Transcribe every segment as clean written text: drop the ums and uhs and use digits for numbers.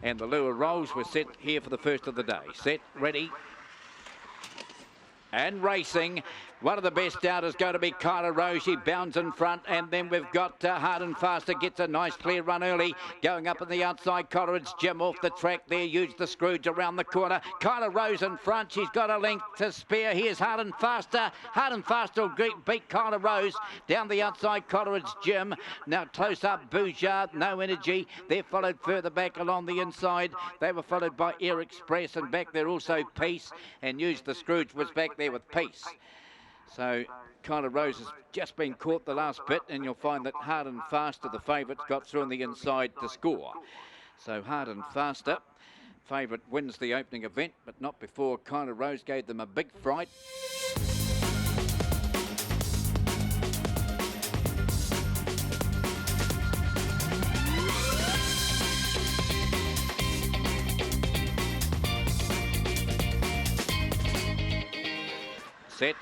And the lure rolls were set here for the first of the day. Set, ready. And racing. One of the best out is going to be Kyla Rose. She bounds in front, and then we've got Hard and Faster gets a nice clear run early. Going up on the outside, Coleridge Jim off the track there. Use the Scrooge around the corner. Kyla Rose in front. She's got a length to spare. Here's Hard and Faster. Hard and Faster will beat Kyla Rose. Down the outside, Coleridge Jim. Now close up, Boujard, No Energy. They're followed further back along the inside. They were followed by Air Express, and back there also Peace. And Use the Scrooge was back there with Peace. So Kyla Rose has just been caught the last bit, and you'll find that Hard and Faster, the favourites, got through on the inside to score. So Hard and Faster, favourite, wins the opening event, but not before Kyla Rose gave them a big fright. Set.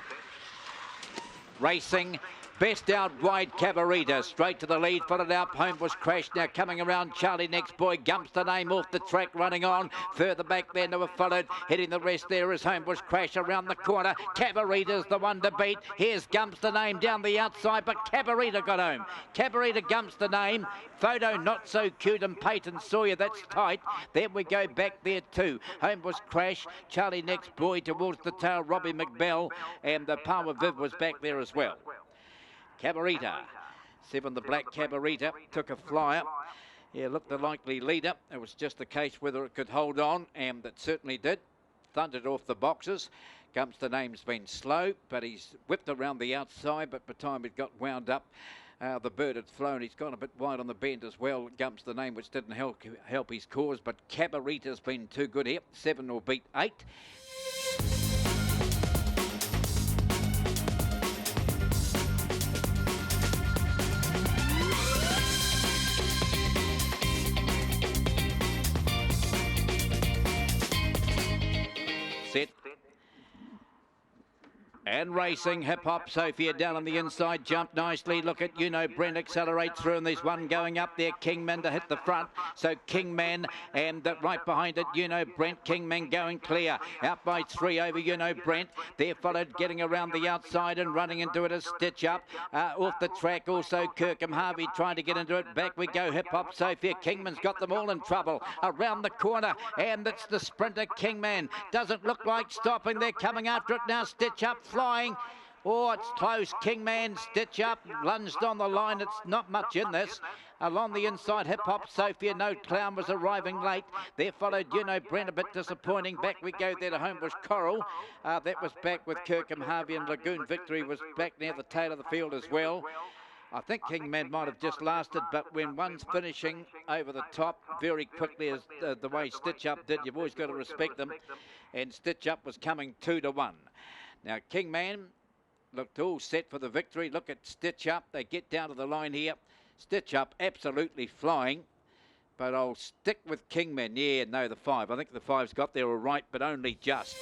Racing. Best out wide, Cabarita, straight to the lead, followed out, Home was crashed, now coming around, Charlie next boy, Gumps the name off the track, running on, further back there, never followed, hitting the rest there as Home was crash around the corner, Cabarita's the one to beat, here's Gumps the name down the outside, but Cabarita got home, Cabarita Gumps the name, Photo Not So Cute and Peyton Sawyer, that's tight, then we go back there too, Home was crash, Charlie next boy towards the tail, Robbie McBell, and the Power Viv was back there as well. Cabarita, 7 the black Cabarita, took a flyer. Yeah, looked the likely leader. It was just the case whether it could hold on, and it certainly did. Thundered off the boxes. Gumps the name's been slow, but he's whipped around the outside, but by the time it got wound up, the bird had flown. He's gone a bit wide on the bend as well. Gumps the name, which didn't help his cause, but Cabarita's been too good here. 7 will beat 8. Set. And racing, Hip Hop Sophia down on the inside, jumped nicely. Look at Brent accelerate through, and there's one going up there, Kingman to hit the front. So Kingman, and right behind it, Brent, Kingman going clear. Out by 3 over Brent. They're followed, getting around the outside and running into it, a Stitch Up. Off the track also, Kirkham Harvey trying to get into it. Back we go, Hip Hop Sophia. Kingman's got them all in trouble. Around the corner, and it's the sprinter, Kingman. Doesn't look like stopping. They're coming after it now, Stitch Up flying. Oh, it's close. Kingman, Stitch Up, lunged on the line. It's not much in this. Along the inside, Hip Hop Sophia, No Clown was arriving late. There followed, Brent, a bit disappointing. Back we go there to Homebush Coral. That was back with Kirkham Harvey, and Lagoon Victory was back near the tail of the field as well. I think Kingman might have just lasted, but when one's finishing over the top very quickly, as the way Stitch Up did, you've always got to respect them. And Stitch Up was coming 2 to 1. Now, Kingman looked all set for the victory. Look at Stitch Up. They get down to the line here. Stitch Up absolutely flying. But I'll stick with Kingman. Yeah, no, the 5. I think the 5's got there all right, but only just.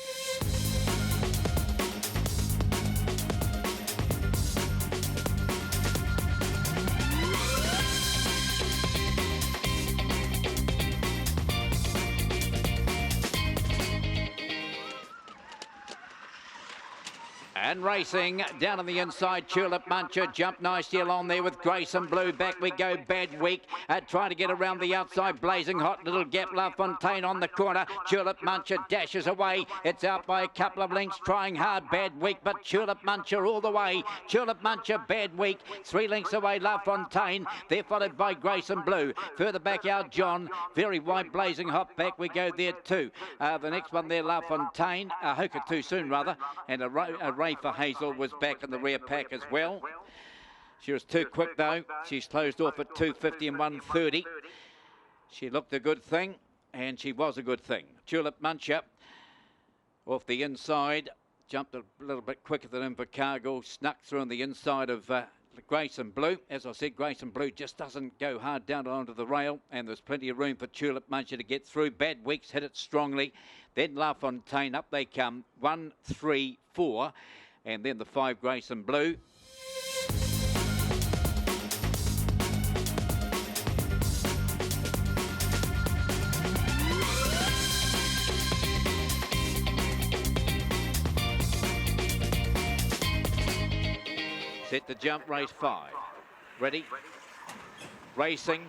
And racing down on the inside, Tulip Muncher jumped nicely along there with Grace and Blue. Back we go, Bad Week, trying to get around the outside, blazing hot, little gap, La Fontaine on the corner. Tulip Muncher dashes away. It's out by a couple of lengths, trying hard, Bad Week, but Tulip Muncher all the way. Tulip Muncher, Bad Week, 3 lengths away, La Fontaine. They're followed by Grace and Blue. Further back out, John, very wide, blazing hot. Back we go there too. The next one there, La Fontaine, Hoka Too Soon rather, and a Ray for Hazel was back in the rear pack as well. She was too quick though. She's closed off at 2:50 and 1:30. She looked a good thing, and she was a good thing. Tulip Muncher off the inside, jumped a little bit quicker than Invercargill, snuck through on the inside of Grace and Blue. As I said, Grace and Blue just doesn't go hard down onto the rail, and there's plenty of room for Tulip Muncher to get through. Bad Weeks hit it strongly. Then La Fontaine, up they come, 1, 3, 4, and then the 5, Grace and Blue. Set to jump, race 5. Ready? Racing.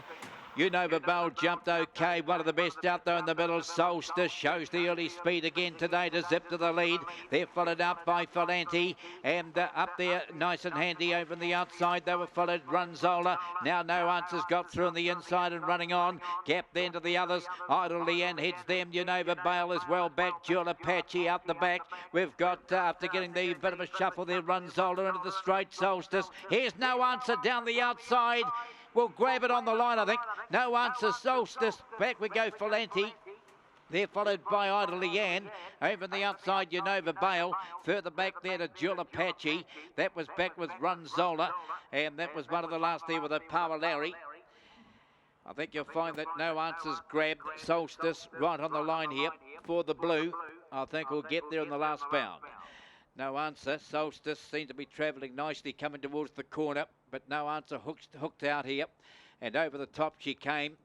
Unova Bell jumped okay. One of the best out there in the middle. Solstice shows the early speed again today to zip to the lead. They're followed up by Falanti. And up there, nice and handy over on the outside. They were followed Runzola. Now No Answers got through on the inside and running on. Gap then to the others. Idle Leanne heads them. Unova Bale is well back. Jewel Apache out the back. We've got, after getting the bit of a shuffle there, Runzola into the straight. Solstice. Here's No Answer down the outside. We'll grab it on the line, I think. No Answer, Solstice. Back we go, Falanti. They're followed by Idle Leanne. Over on the outside, Unova Bale. Further back there to Jewel Apache. That was back with Runzola. And that was one of the last there with a Power Larry. I think you'll find that No Answers grabbed Solstice right on the line here for the blue. I think we'll get there in the last bound. No Answer. Solstice seems to be travelling nicely coming towards the corner, but No Answer hooked out here, and over the top she came,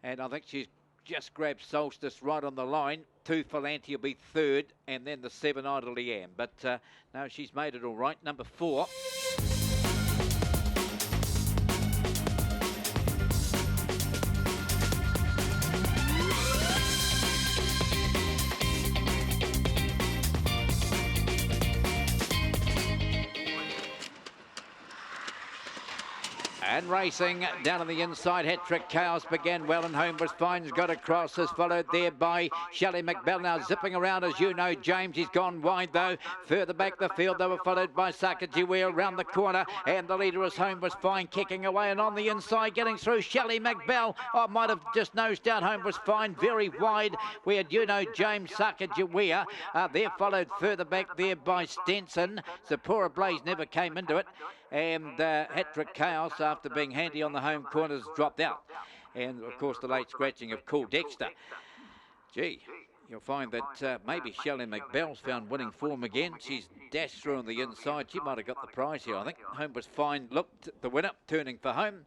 and I think she's just grabbed Solstice right on the line. 2 Falanti will be third, and then the 7 Idle Leanne. But no, she's made it all right. Number 4. And racing down on the inside, Hat-Trick Chaos began well and home was fine. Got across, is followed there by Shelley McBell. Now zipping around, as you know, James. He's gone wide though. Further back the field, they were followed by Sakajiwe around the corner. And the leader is Home Was Fine, kicking away. And on the inside, getting through Shelley McBell. Oh, might have just nosed down. Home Was Fine, very wide. We had, you know, James Sakajiwe. They're followed further back there by Stenson. Zipporah Blaze never came into it. And Hat-Trick Chaos, after being handy on the home corners, dropped out. And, of course, the late scratching of Cool Dexter. Gee, you'll find that maybe Shelley McBell's found winning form again. She's dashed through on the inside. She might have got the prize here, I think. Home Was Fine looked the winner, turning for home.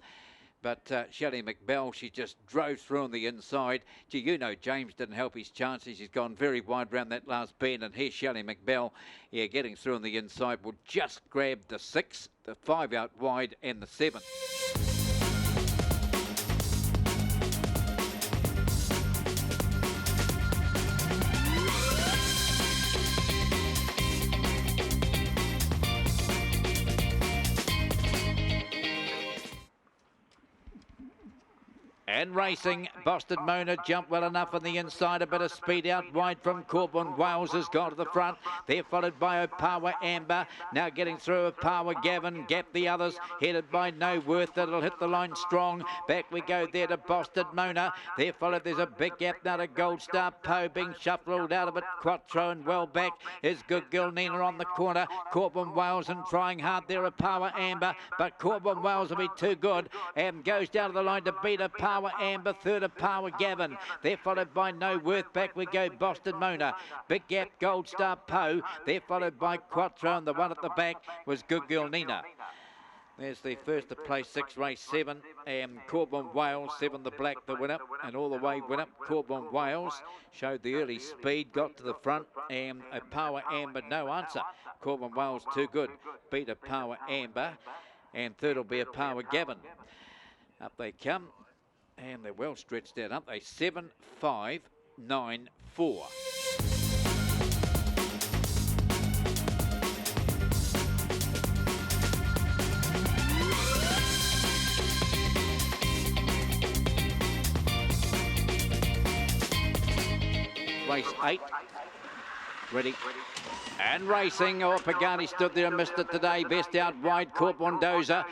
But Shelley McBell, she just drove through on the inside. Gee, you know, James didn't help his chances. He's gone very wide round that last bend. And here's Shelley McBell, yeah, getting through on the inside. Will just grab the 6, the 5 out wide, and the 7. And racing, Boston Mona jumped well enough on the inside. A bit of speed out wide from Corbin. Wales has gone to the front. They're followed by Opawa Amber. Now getting through Opawa Gavin. Gap the others. Headed by No Worth. That'll hit the line strong. Back we go there to Boston Mona. They're followed. There's a big gap now to Gold Star Poe being shuffled out of it. Quattro and well back is Good Girl Nina on the corner. Corbin Wales and trying hard there. Opawa Amber. But Corbin Wales will be too good. And goes down to the line to beat Opawa Amber, third of Power Gavin. They're followed by No Worth. Back we go, Boston Mona. Big gap, Gold Star Poe. They're followed by Quattro, and the one at the back was Good Girl Nina. There's the first to place 6, race 7. And Corbin Wales, 7 the black, the winner. And all the way winner, Corbin Wales. Showed the early speed, got to the front. And a Power Amber, No Answer. Corbin Wales, too good. Beat a Power Amber. And third will be a Power Gavin. Up they come. And they're well stretched out, aren't they? 7, 5, 9, 4. Race 8. Ready. And racing, Pagani stood there and missed it today. Best out wide, Corbondoza.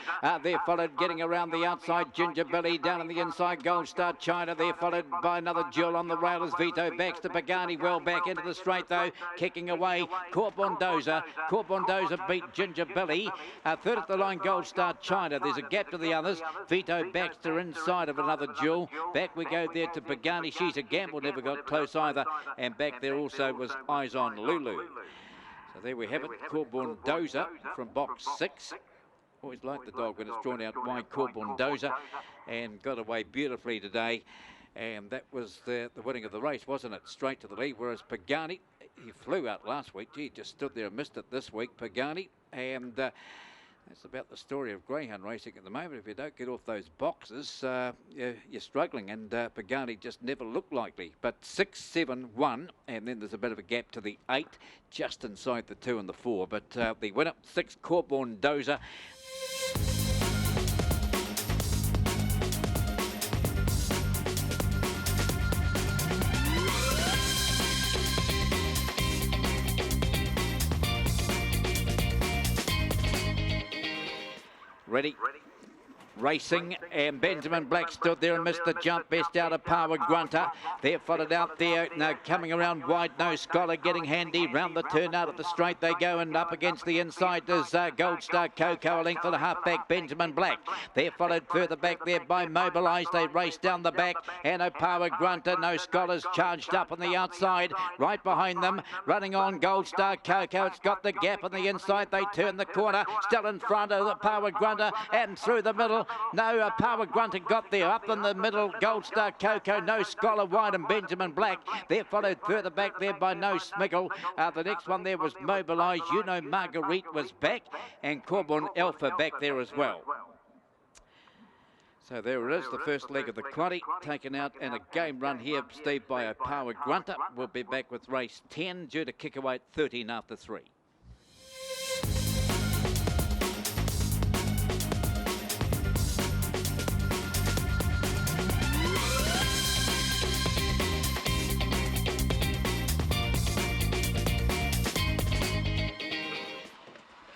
They're followed, getting around the outside, Ginger Billy. Down on the inside, Gold Star China. They're followed by another Jewel on the rail as Vito backs to Pagani. Well back into the straight though, kicking away, Corbondoza. Corbondoza beat Ginger Billy. Third at the line, Gold Star China. There's a gap to the others. Vito Baxter inside of another Jewel. Back we go there to Pagani. She's a gamble, never got close either. And back there also was Eyes on Lulu. So there we have it, Corbondoza from box 6. Always like the dog when it's drawn out wide, Corbondoza, and got away beautifully today. And that was the winning of the race, wasn't it? Straight to the lead, whereas Pagani, he flew out last week. Gee, just stood there and missed it this week, Pagani. And That's about the story of greyhound racing at the moment. If you don't get off those boxes, you're struggling, and Pagani just never looked likely. But 6, 7, 1, and then there's a bit of a gap to the 8, just inside the 2 and the 4. But the winner, 6, Corborn Dozer. Ready. Racing, and Benjamin Black stood there and missed the jump. Best out of Power Grunter. They're followed out there. Now coming around wide, No Scholar getting handy. Round the turn out of the straight they go, and up against the inside there's Gold Star Coco, a length and a half back, Benjamin Black. They're followed further back there by Mobilised. They race down the back, and a Power Grunter. No Scholars charged up on the outside. Right behind them, running on Gold Star Coco. It's got the gap on the inside. They turn the corner, still in front of the Power Grunter, and through the middle. No, Power Grunter got there. Up in the middle, Gold Star Coco, No Scholar wide, and Benjamin Black. They're followed further back there by No Smiggle. The next one there was Mobilised. You know Marguerite was back, and Corborn Alpha back there as well. So there it is, the first leg of the quaddy taken out, and a game run here, Steve, by a Power Grunter. We'll be back with race 10, due to kick away at 13 after 3.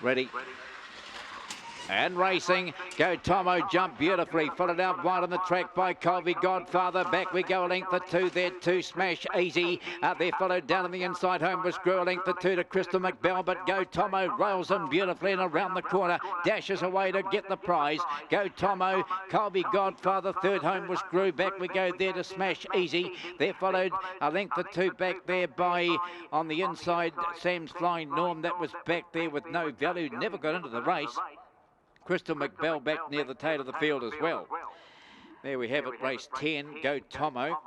Ready. And racing, Go Tomo, jump beautifully, followed out wide on the track by Colby Godfather. Back we go, a length of 2 there, 2 Smash Easy. They're followed down on the inside, home was Grew, a length of 2 to Crystal McBell, but Go Tomo rails in beautifully and around the corner, dashes away to get the prize. Go Tomo, Colby Godfather, third home was Grew. Back we go there to Smash Easy. They're followed a length of 2 back there by, on the inside, Sam's Flying Norm. That was back there with no value, never got into the race. Crystal McBell back near the tail of the field as well. There we have it, race 10, Go Tomo.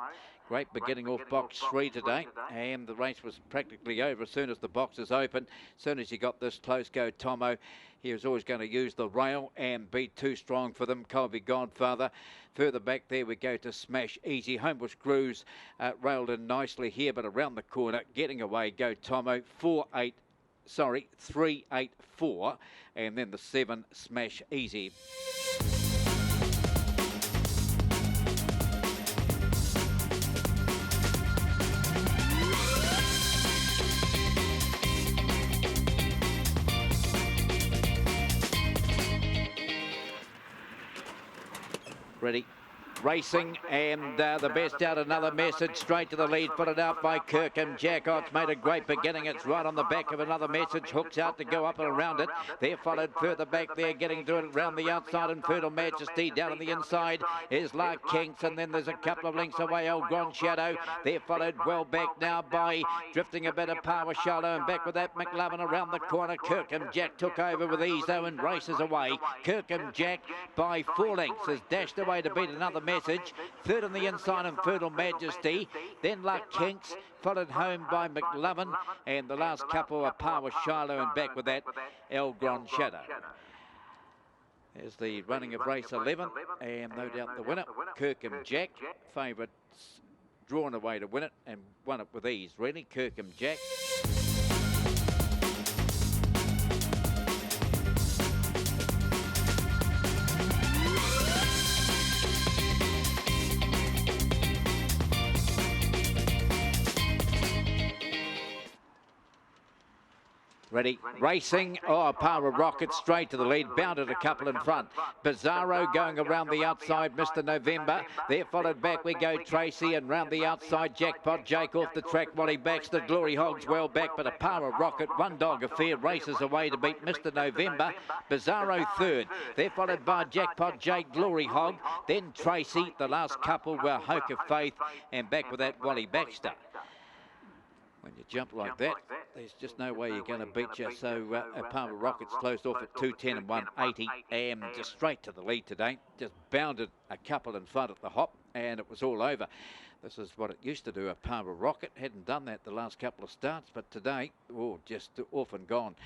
Great beginning off box 3 today, and the race was practically over as soon as the boxes opened. As soon as he got this close, Go Tomo, he was always going to use the rail and be too strong for them. Colby Godfather. Further back there we go to Smash Easy. Homebush Grooves railed in nicely here, but around the corner, getting away, Go Tomo, 3-8-4, and then the 7 Smash Easy. Ready. Racing, and the best out, another message straight to the lead, followed out by Kirkham Jack. Oh, it's made a great beginning. It's right on the back of another message, hooks out to go up and around it. They're followed further back there, getting to it around the outside, and Fertile Majesty down on the inside is Lark Kinks, and then there's a couple of lengths away, Old Grand Shadow. They're followed well back now by Drifting a Bit of Power Shallow, and back with that McLovin around the corner. Kirkham Jack took over with ease though and races away. Kirkham Jack by 4 lengths has dashed away to beat another message. Third on the inside and Fertile Majesty. Then Luck Kinks, followed home by McLovin, and the last couple are Power Shiloh, and back with that El Grand Shadow. There's the running of race 11, and no doubt the winner, Kirkham Jack. Favourites drawn away to win it, and won it with ease, really, Kirkham Jack. Ready, racing, oh, Power Rocket straight to the lead, bounded a couple in front. Bizarro going around the outside, Mr. November. There followed back we go Tracy, and round the outside Jackpot Jake off the track while he backs the Glory Hogs well back, but a Power Rocket, One Dog Affair races away to beat Mr. November. Bizarro third. They're followed by Jackpot Jake, Glory Hog, then Tracy. The last couple were Hoke of Faith, and back with that Wally Baxter. When you jump like that, there's just no way you're going to beat you. So Power Rockets closed off at 210 and 180, and just straight to the lead today. Just bounded a couple in front at the hop, and it was all over. This is what it used to do, a Power Rocket. Hadn't done that the last couple of starts, but today, oh, just off and gone.